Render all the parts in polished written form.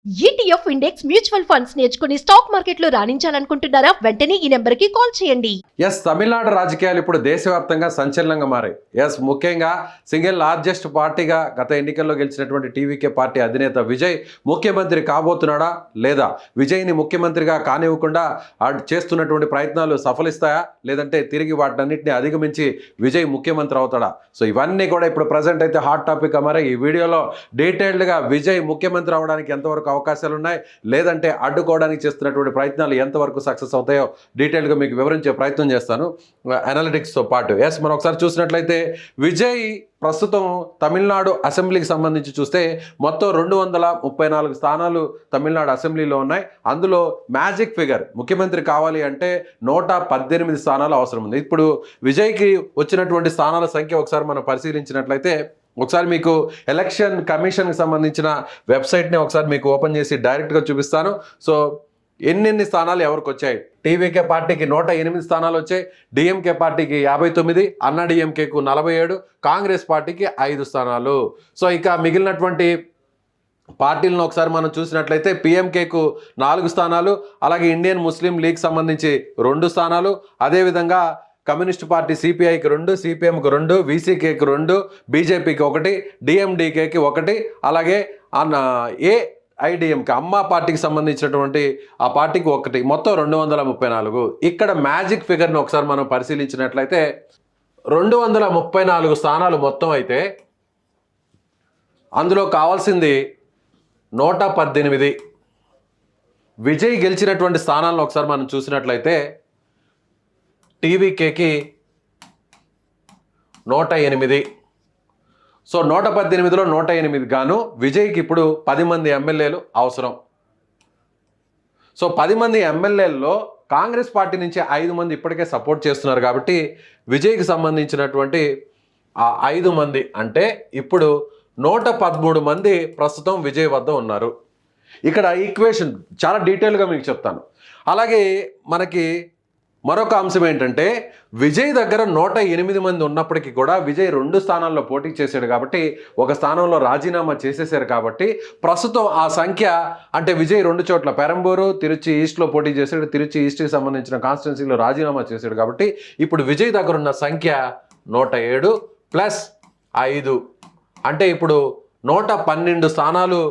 ETF index mutual funds నేర్చుకుని stock మార్కెట్లో రాణించాలనుకుంటున్నారా? వెంటనే ఈ నెంబర్కి కాల్ చేయండి. తమిళనాడు రాజకీయాలు ఇప్పుడు దేశవ్యాప్తంగా సంచలనంగా మారాయి. ముఖ్యంగా సింగిల్ లార్జెస్ట్ పార్టీగా గత ఎన్నికల్లో గెలిచినటువంటి టీవీకే పార్టీ అధినేత విజయ్ ముఖ్యమంత్రి కాబోతున్నాడా లేదా? విజయ్ని ముఖ్యమంత్రిగా కానివ్వకుండా చేస్తున్నటువంటి ప్రయత్నాలు సఫలిస్తాయా, లేదంటే తిరిగి వాటన్నిటిని అధిగమించి విజయ్ ముఖ్యమంత్రి అవుతాడా? సో ఇవన్నీ కూడా ఇప్పుడు ప్రజెంట్ అయితే హాట్ టాపిక్ మారాయి. ఈ వీడియోలో డీటెయిల్డ్గా విజయ్ ముఖ్యమంత్రి అవడానికి ఎంతవరకు అవకాశాలు ఉన్నాయి, లేదంటే అడ్డుకోవడానికి చేస్తున్నటువంటి ప్రయత్నాలు ఎంతవరకు సక్సెస్ అవుతాయో డీటెయిల్గా మీకు వివరించే ప్రయత్నం చేస్తాను అనలిటిక్స్తో పాటు. మనం ఒకసారి చూసినట్లయితే విజయ్ ప్రస్తుతం తమిళనాడు అసెంబ్లీకి సంబంధించి చూస్తే మొత్తం 234 స్థానాలు తమిళనాడు అసెంబ్లీలో ఉన్నాయి. అందులో మ్యాజిక్ ఫిగర్ ముఖ్యమంత్రి కావాలి అంటే 118 స్థానాలు అవసరం ఉంది. ఇప్పుడు విజయ్కి వచ్చినటువంటి స్థానాల సంఖ్య ఒకసారి మనం పరిశీలించినట్లయితే, ఒకసారి మీకు ఎలక్షన్ కమిషన్కి సంబంధించిన వెబ్సైట్ని ఒకసారి మీకు ఓపెన్ చేసి డైరెక్ట్గా చూపిస్తాను. సో ఎన్ని స్థానాలు ఎవరికి వచ్చాయి? టీవీకే పార్టీకి 108 స్థానాలు వచ్చాయి, డిఎంకే పార్టీకి 59, అన్నా డిఎంకేకు 47, కాంగ్రెస్ పార్టీకి 5 స్థానాలు. సో ఇక మిగిలినటువంటి పార్టీలను ఒకసారి మనం చూసినట్లయితే పిఎంకేకు 4 స్థానాలు, అలాగే ఇండియన్ ముస్లిం లీగ్ సంబంధించి 2 స్థానాలు, అదేవిధంగా కమ్యూనిస్ట్ పార్టీ సిపిఐకి 2, సిపిఎంకి 2, వీసీకేకి 2, బీజేపీకి 1, డిఎండికేకి 1, అలాగే ఏఐడిఎంకి అమ్మా పార్టీకి సంబంధించినటువంటి ఆ పార్టీకి 1, మొత్తం 234. ఇక్కడ మ్యాజిక్ ఫిగర్ని ఒకసారి మనం పరిశీలించినట్లయితే 234 స్థానాలు మొత్తం అయితే అందులో కావాల్సింది 118. విజయ్ గెలిచినటువంటి స్థానాలను ఒకసారి మనం చూసినట్లయితే టీవీకేకి 108. సో 118లో 108 గాను విజయ్కి ఇప్పుడు 10 మంది ఎమ్మెల్యేలు అవసరం. సో 10 మంది ఎమ్మెల్యేల్లో కాంగ్రెస్ పార్టీ నుంచి 5 మంది ఇప్పటికే సపోర్ట్ చేస్తున్నారు కాబట్టి విజయ్కి సంబంధించినటువంటి ఆ 5 మంది అంటే ఇప్పుడు 113 మంది ప్రస్తుతం విజయ్ వద్ద ఉన్నారు. ఇక్కడ ఈక్వేషన్ చాలా డీటెయిల్గా మీకు చెప్తాను. అలాగే మనకి మరొక అంశం ఏంటంటే, విజయ్ దగ్గర 108 మంది ఉన్నప్పటికీ కూడా విజయ్ 2 స్థానాల్లో పోటీ చేశాడు కాబట్టి, ఒక స్థానంలో రాజీనామా చేసేసారు కాబట్టి ప్రస్తుతం ఆ సంఖ్య అంటే విజయ్ 2 చోట్ల పెరంబూరు, తిరుచి ఈస్ట్లో పోటీ చేశాడు, తిరుచి ఈస్ట్కి సంబంధించిన కాన్స్టిట్యున్సీలో రాజీనామా చేశాడు కాబట్టి ఇప్పుడు విజయ్ దగ్గర ఉన్న సంఖ్య 107 ప్లస్ 5 అంటే ఇప్పుడు 112 స్థానాలు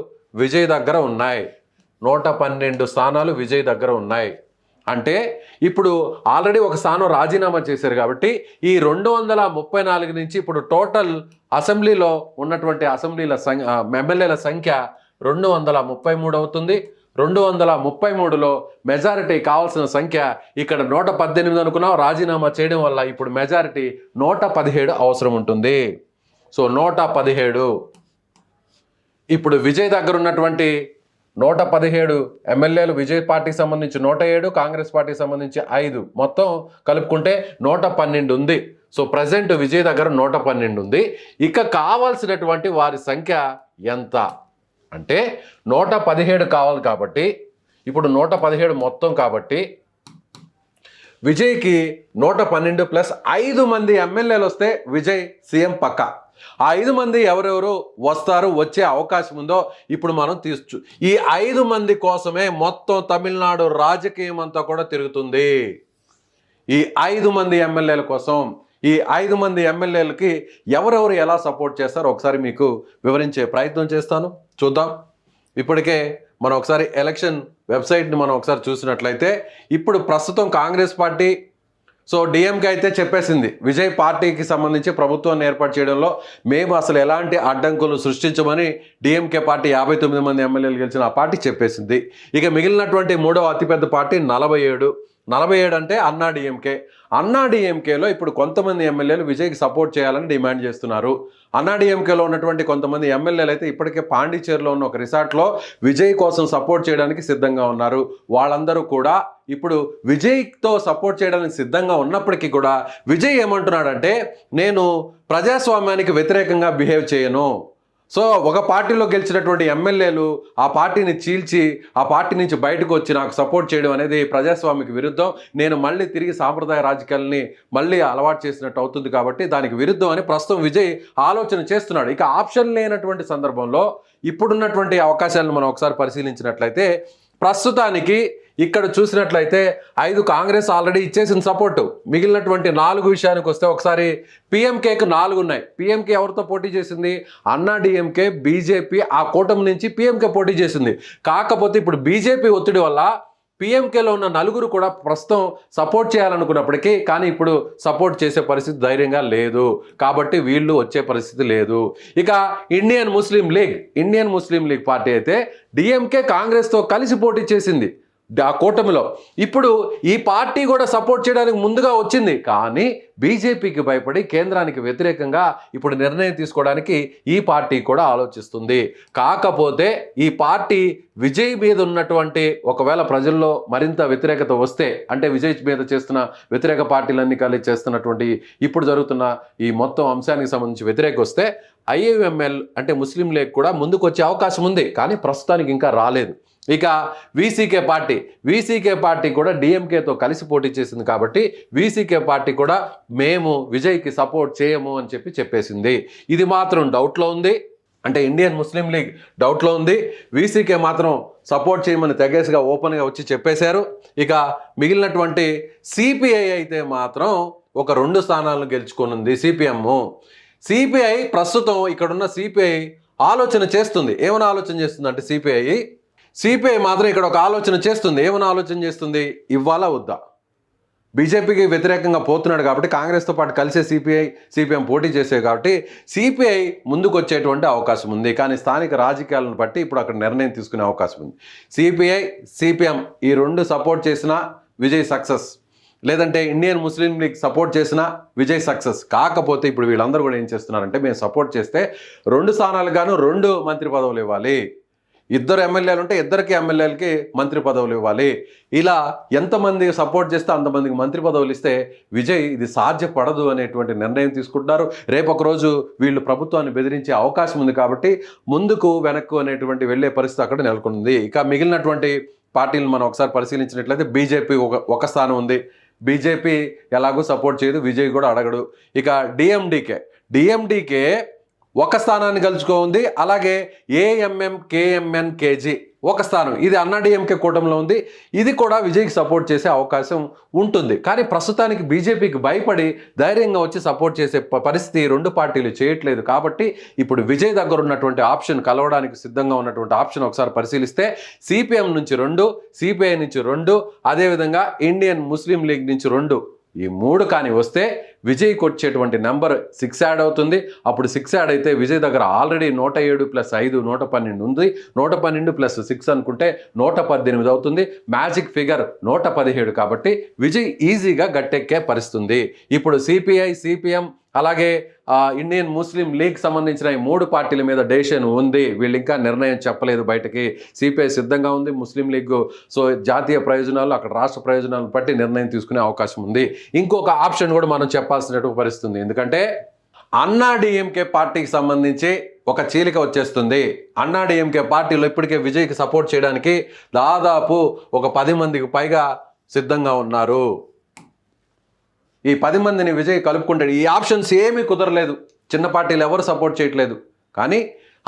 విజయ్ దగ్గర ఉన్నాయి. 112 స్థానాలు విజయ్ దగ్గర ఉన్నాయి. అంటే ఇప్పుడు ఆల్రెడీ ఒక స్థానం రాజీనామా చేశారు కాబట్టి ఈ 234 నుంచి ఇప్పుడు టోటల్ అసెంబ్లీలో ఉన్నటువంటి ఎమ్మెల్యేల సంఖ్య 233 అవుతుంది. 233లో మెజారిటీ కావాల్సిన సంఖ్య ఇక్కడ 118 అనుకున్నాం. రాజీనామా చేయడం వల్ల ఇప్పుడు మెజారిటీ 117 అవసరం ఉంటుంది. సో 117 ఇప్పుడు విజయ్ దగ్గర ఉన్నటువంటి 117 ఎమ్మెల్యేలు విజయ్ పార్టీకి సంబంధించి 107, కాంగ్రెస్ పార్టీకి సంబంధించి 5, మొత్తం కలుపుకుంటే 112 ఉంది. సో ప్రజెంట్ విజయ్ దగ్గర 112 ఉంది. ఇక కావాల్సినటువంటి వారి సంఖ్య ఎంత అంటే 117 కావాలి కాబట్టి ఇప్పుడు 117 మొత్తం కాబట్టి విజయ్కి 112 ప్లస్ 5 మంది ఎమ్మెల్యేలు వస్తే విజయ్ సీఎం పక్కా. ఆ 5 మంది ఎవరెవరు వస్తారు, వచ్చే అవకాశం ఉందో ఇప్పుడు మనం తీసు. ఈ 5 మంది కోసమే మొత్తం తమిళనాడు రాజకీయం అంతా కూడా తిరుగుతుంది. ఈ 5 మంది ఎమ్మెల్యేల కోసం, ఈ 5 మంది ఎమ్మెల్యేలకి ఎవరెవరు ఎలా సపోర్ట్ చేస్తారో ఒకసారి మీకు వివరించే ప్రయత్నం చేస్తాను. చూద్దాం. ఇప్పటికే మనం ఒకసారి ఎలక్షన్ వెబ్సైట్ని మనం ఒకసారి చూసినట్లయితే ఇప్పుడు ప్రస్తుతం కాంగ్రెస్ పార్టీ, సో డిఎంకే అయితే చెప్పేసింది విజయ్ పార్టీకి సంబంధించి ప్రభుత్వాన్ని ఏర్పాటు చేయడంలో మేము అసలు ఎలాంటి అడ్డంకులు సృష్టించమని డిఎంకే పార్టీ 59 మంది ఎమ్మెల్యేలు గెలిచిన ఆ పార్టీ చెప్పేసింది. ఇక మిగిలినటువంటి 3వ అతిపెద్ద పార్టీ 47 అంటే అన్నా డిఎంకే. అన్నా డిఎంకేలో ఇప్పుడు కొంతమంది ఎమ్మెల్యేలు విజయ్కి సపోర్ట్ చేయాలని డిమాండ్ చేస్తున్నారు. అన్నా డిఎంకేలో ఉన్నటువంటి కొంతమంది ఎమ్మెల్యేలు అయితే ఇప్పటికే పాండిచేరిలో ఉన్న ఒక రిసార్ట్లో విజయ్ కోసం సపోర్ట్ చేయడానికి సిద్ధంగా ఉన్నారు. వాళ్ళందరూ కూడా ఇప్పుడు విజయ్తో సపోర్ట్ చేయడానికి సిద్ధంగా ఉన్నప్పటికీ కూడా విజయ్ ఏమంటున్నాడంటే, నేను ప్రజాస్వామ్యానికి వ్యతిరేకంగా బిహేవ్ చేయను. సో ఒక పార్టీలో గెలిచినటువంటి ఎమ్మెల్యేలు ఆ పార్టీని చీల్చి ఆ పార్టీ నుంచి బయటకు వచ్చి నాకు సపోర్ట్ చేయడం అనేది ప్రజాస్వామ్యకి విరుద్ధం. నేను మళ్ళీ తిరిగి సాంప్రదాయ రాజకీయాలని మళ్ళీ అలవాటు చేసినట్టు అవుతుంది కాబట్టి దానికి విరుద్ధం అని ప్రస్తుతం విజయ్ ఆలోచన చేస్తున్నాడు. ఇక ఆప్షన్ లేనటువంటి సందర్భంలో ఇప్పుడున్నటువంటి అవకాశాలను మనం ఒకసారి పరిశీలించినట్లయితే ప్రస్తుతానికి ఇక్కడ చూసినట్లయితే 5 కాంగ్రెస్ ఆల్రెడీ ఇచ్చేసిన సపోర్టు. మిగిలినటువంటి 4 విషయానికి వస్తే ఒకసారి పిఎంకేకు 4 ఉన్నాయి. పిఎంకే ఎవరితో పోటీ చేసింది? అన్నా డిఎంకే, బీజేపీ, ఆ కూటమి నుంచి పిఎంకే పోటీ చేసింది. కాకపోతే ఇప్పుడు బీజేపీ ఒత్తిడి వల్ల పిఎంకేలో ఉన్న 4 కూడా ప్రస్తుతం సపోర్ట్ చేయాలనుకున్నప్పటికీ కానీ ఇప్పుడు సపోర్ట్ చేసే పరిస్థితి ధైర్యంగా లేదు. కాబట్టి వీళ్ళు వచ్చే పరిస్థితి లేదు. ఇక ఇండియన్ ముస్లిం లీగ్ పార్టీ అయితే డిఎంకే కాంగ్రెస్తో కలిసి పోటీ చేసింది ఆ కూటమిలో. ఇప్పుడు ఈ పార్టీ కూడా సపోర్ట్ చేయడానికి ముందుగా వచ్చింది. కానీ బీజేపీకి భయపడి కేంద్రానికి వ్యతిరేకంగా ఇప్పుడు నిర్ణయం తీసుకోవడానికి ఈ పార్టీ కూడా ఆలోచిస్తుంది. కాకపోతే ఈ పార్టీ విజయ్ మీద ఉన్నటువంటి ఒకవేళ ప్రజల్లో మరింత వ్యతిరేకత వస్తే, అంటే విజయ్ మీద చేస్తున్న వ్యతిరేక పార్టీలన్నీ కలిసి చేస్తున్నటువంటి ఇప్పుడు జరుగుతున్న ఈ మొత్తం అంశానికి సంబంధించి వ్యతిరేక వస్తే ఐయుఎంఎల్ అంటే ముస్లిం లీగ్ కూడా ముందుకు వచ్చే అవకాశం ఉంది. కానీ ప్రస్తుతానికి ఇంకా రాలేదు. ఇక వీసీకే పార్టీ కూడా డిఎంకేతో కలిసి పోటీ చేసింది. కాబట్టి వీసీకే పార్టీ కూడా మేము విజయ్కి సపోర్ట్ చేయము అని చెప్పేసింది. ఇది మాత్రం డౌట్లో ఉంది. అంటే ఇండియన్ ముస్లిం లీగ్ డౌట్లో ఉంది. వీసీకే మాత్రం సపోర్ట్ చేయమని తెగేసిగా ఓపెన్గా వచ్చి చెప్పేశారు. ఇక మిగిలినటువంటి సిపిఐ అయితే మాత్రం ఒక 2 స్థానాలను గెలుచుకోనుంది. సిపిఐ ప్రస్తుతం ఇక్కడున్న సిపిఐ ఆలోచన చేస్తుంది. ఏమైనా ఆలోచన చేస్తుంది అంటే సిపిఐ మాత్రం ఇక్కడ ఒక ఆలోచన చేస్తుంది. ఏమైనా ఆలోచన చేస్తుంది? ఇవ్వాలా వద్దా? బీజేపీకి వ్యతిరేకంగా పోతున్నాడు కాబట్టి కాంగ్రెస్తో పాటు కలిసే సిపిఎం పోటీ చేసే కాబట్టి సిపిఐ ముందుకు వచ్చేటువంటి అవకాశం ఉంది. కానీ స్థానిక రాజకీయాలను బట్టి ఇప్పుడు అక్కడ నిర్ణయం తీసుకునే అవకాశం ఉంది. సిపిఎం ఈ 2 సపోర్ట్ చేసినా విజయ్ సక్సెస్, లేదంటే ఇండియన్ ముస్లిం లీగ్ సపోర్ట్ చేసినా విజయ్ సక్సెస్. కాకపోతే ఇప్పుడు వీళ్ళందరూ కూడా ఏం చేస్తున్నారంటే మేము సపోర్ట్ చేస్తే 2 స్థానాలకు గాను 2 మంత్రి పదవులు ఇవ్వాలి. 2 ఎమ్మెల్యేలు ఉంటే 2 ఎమ్మెల్యేలకి మంత్రి పదవులు ఇవ్వాలి. ఇలా ఎంతమంది సపోర్ట్ చేస్తే అంతమందికి మంత్రి పదవులు ఇస్తే విజయ్ ఇది సాధ్యపడదు అనేటువంటి నిర్ణయం తీసుకుంటున్నారు. రేపు ఒక రోజు వీళ్ళు ప్రభుత్వాన్ని బెదిరించే అవకాశం ఉంది. కాబట్టి ముందుకు వెనక్కు అనేటువంటి వెళ్ళే పరిస్థితి అక్కడ నెలకొంది. ఇక మిగిలినటువంటి పార్టీలను మనం ఒకసారి పరిశీలించినట్లయితే బీజేపీ ఒక స్థానం ఉంది. బీజేపీ ఎలాగో సపోర్ట్ చేయదు, విజయ్ కూడా అడగడు. ఇక డిఎండికే 1 స్థానాన్ని గెలుచుకుంది. అలాగే ఏఎంఎం, కేఎంఎన్, కేజీ 1 స్థానం. ఇది అన్నా డిఎంకే కూటమిలో ఉంది. ఇది కూడా విజయ్కి సపోర్ట్ చేసే అవకాశం ఉంటుంది. కానీ ప్రస్తుతానికి బీజేపీకి భయపడి ధైర్యంగా వచ్చి సపోర్ట్ చేసే పరిస్థితి 2 పార్టీలు చేయట్లేదు. కాబట్టి ఇప్పుడు విజయ్ దగ్గర ఉన్నటువంటి ఆప్షన్, కలవడానికి సిద్ధంగా ఉన్నటువంటి ఆప్షన్ ఒకసారి పరిశీలిస్తే సిపిఎం నుంచి 2, సిపిఐ నుంచి 2, అదేవిధంగా ఇండియన్ ముస్లిం లీగ్ నుంచి 2, ఈ 3 కానీ వస్తే విజయ్కి వచ్చేటువంటి నెంబర్ 6 యాడ్ అవుతుంది. అప్పుడు 6 యాడ్ అయితే విజయ్ దగ్గర ఆల్రెడీ 107 + 5 112 ఉంది. 112 + 6 అనుకుంటే 118 అవుతుంది. Magic figure 117. కాబట్టి విజయ్ ఈజీగా గట్టెక్కే పరిస్థితుంది. ఇప్పుడు సిపిఐ, సిపిఎం అలాగే ఇండియన్ ముస్లిం లీగ్ సంబంధించిన ఈ 3 పార్టీల మీద డెసిషన్ ఉంది. వీళ్ళు ఇంకా నిర్ణయం చెప్పలేదు బయటకి. సిపిఐ సిద్ధంగా ఉంది. ముస్లిం లీగ్ సో జాతీయ ప్రయోజనాలు, అక్కడ రాష్ట్ర ప్రయోజనాలను బట్టి నిర్ణయం తీసుకునే అవకాశం ఉంది. ఇంకొక ఆప్షన్ కూడా మనం చెప్పాల్సినటువంటి పరిస్థితి ఉంది. ఎందుకంటే అన్నా డిఎంకే పార్టీకి సంబంధించి ఒక చీలిక వచ్చేస్తుంది. అన్నా డిఎంకే పార్టీలో ఇప్పటికే విజయ్కి సపోర్ట్ చేయడానికి దాదాపు ఒక 10 మందికి పైగా సిద్ధంగా ఉన్నారు. ఈ 10 మందిని విజయ్ కలుపుకుంటాడు. ఈ ఆప్షన్స్ ఏమీ కుదరలేదు. చిన్న పార్టీలు ఎవరు సపోర్ట్ చేయట్లేదు. కానీ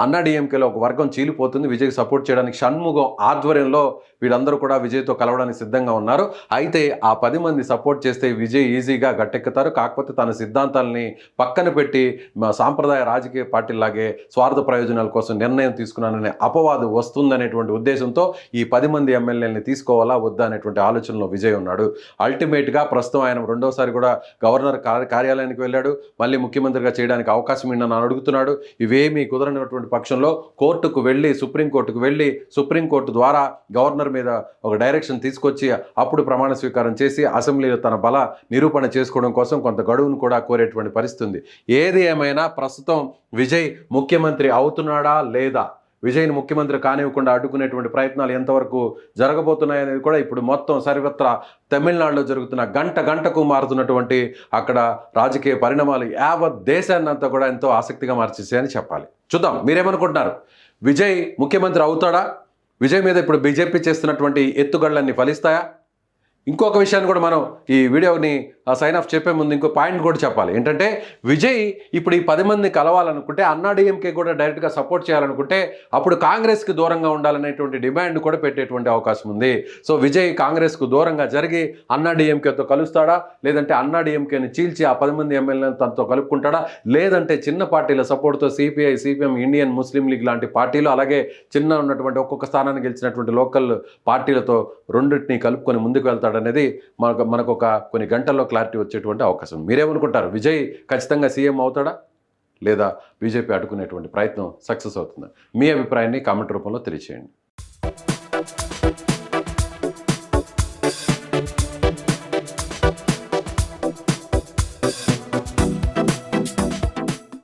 అన్నా డిఎంకేలో ఒక వర్గం చీలిపోతుంది. విజయ్కి సపోర్ట్ చేయడానికి షణ్ముగం ఆధ్వర్యంలో వీళ్ళందరూ కూడా విజయ్తో కలవడానికి సిద్ధంగా ఉన్నారు. అయితే ఆ 10 మంది సపోర్ట్ చేస్తే విజయ్ ఈజీగా గట్టెక్కుతారు. కాకపోతే తన సిద్ధాంతాలని పక్కన పెట్టి సాంప్రదాయ రాజకీయ పార్టీలాగే స్వార్థ ప్రయోజనాల కోసం నిర్ణయం తీసుకున్నాననే అపవాదు వస్తుందనేటువంటి ఉద్దేశంతో ఈ 10 మంది ఎమ్మెల్యేలని తీసుకోవాలా వద్దా అనేటువంటి ఆలోచనలో విజయ్ ఉన్నాడు. అల్టిమేట్గా ప్రస్తుతం ఆయన 2వసారి కూడా గవర్నర్ కార్యాలయానికి వెళ్ళాడు. మళ్ళీ ముఖ్యమంత్రిగా చేయడానికి అవకాశం ఉందని అడుగుతున్నాడు. ఇవేమీ కుదరనటువంటి పక్షంలో సుప్రీంకోర్టుకు వెళ్ళి సుప్రీంకోర్టు ద్వారా గవర్నర్ మీద ఒక డైరెక్షన్ తీసుకొచ్చి అప్పుడు ప్రమాణ స్వీకారం చేసి అసెంబ్లీలో తన బల నిరూపణ చేసుకోవడం కోసం కొంత గడువును కూడా కోరేటువంటి పరిస్థితి ఉంది. ఏది ఏమైనా ప్రస్తుతం విజయ్ ముఖ్యమంత్రి అవుతున్నాడా లేదా, విజయ్ని ముఖ్యమంత్రి కానివ్వకుండా అడ్డుకునేటువంటి ప్రయత్నాలు ఎంతవరకు జరగబోతున్నాయనేది కూడా ఇప్పుడు మొత్తం సర్వత్రా తమిళనాడులో జరుగుతున్న గంటకు మారుతున్నటువంటి అక్కడ రాజకీయ పరిణామాలు యావత్ దేశాన్ని అంతా కూడా ఎంతో ఆసక్తిగా మార్చేసాయని చెప్పాలి. చూద్దాం మీరేమనుకుంటున్నారు. విజయ్ ముఖ్యమంత్రి అవుతాడా? విజయ్ మీద ఇప్పుడు బీజేపీ చేస్తున్నటువంటి ఎత్తుగడలన్నీ ఫలిస్తాయా? ఇంకొక విషయాన్ని కూడా మనం ఈ వీడియోని సైన్ ఆఫ్ చెప్పే ముందు ఇంకో పాయింట్ కూడా చెప్పాలి. ఏంటంటే విజయ్ ఇప్పుడు ఈ 10 మంది కలవాలనుకుంటే, అన్నాడీఎంకే కూడా డైరెక్ట్గా సపోర్ట్ చేయాలనుకుంటే అప్పుడు కాంగ్రెస్కి దూరంగా ఉండాలనేటువంటి డిమాండ్ కూడా పెట్టేటువంటి అవకాశం ఉంది. సో విజయ్ కాంగ్రెస్కు దూరంగా జరిగి అన్నాడీఎంకేతో కలుస్తాడా, లేదంటే అన్నాడీఎంకేని చీల్చి ఆ 10 మంది ఎమ్మెల్యేలను తనతో కలుపుకుంటాడా, లేదంటే చిన్న పార్టీల సపోర్ట్తో సిపిఐ, సిపిఎం, ఇండియన్ ముస్లిం లీగ్ లాంటి పార్టీలు, అలాగే చిన్న ఉన్నటువంటి ఒక్కొక్క స్థానాన్ని గెలిచినటువంటి లోకల్ పార్టీలతో రెండింటినీ కలుపుకొని ముందుకు వెళ్తాడనేది మనకు ఒక కొన్ని గంటల్లో క్లారిటీ వచ్చేటువంటి అవకాశం ఉంది. మీరేమనుకుంటారు? విజయ్ ఖచ్చితంగా సీఎం అవుతాడా, లేదా బీజేపీ అడ్డుకునేటువంటి ప్రయత్నం సక్సెస్ అవుతుందా? మీ అభిప్రాయాన్ని కామెంట్ రూపంలో తెలియజేయండి.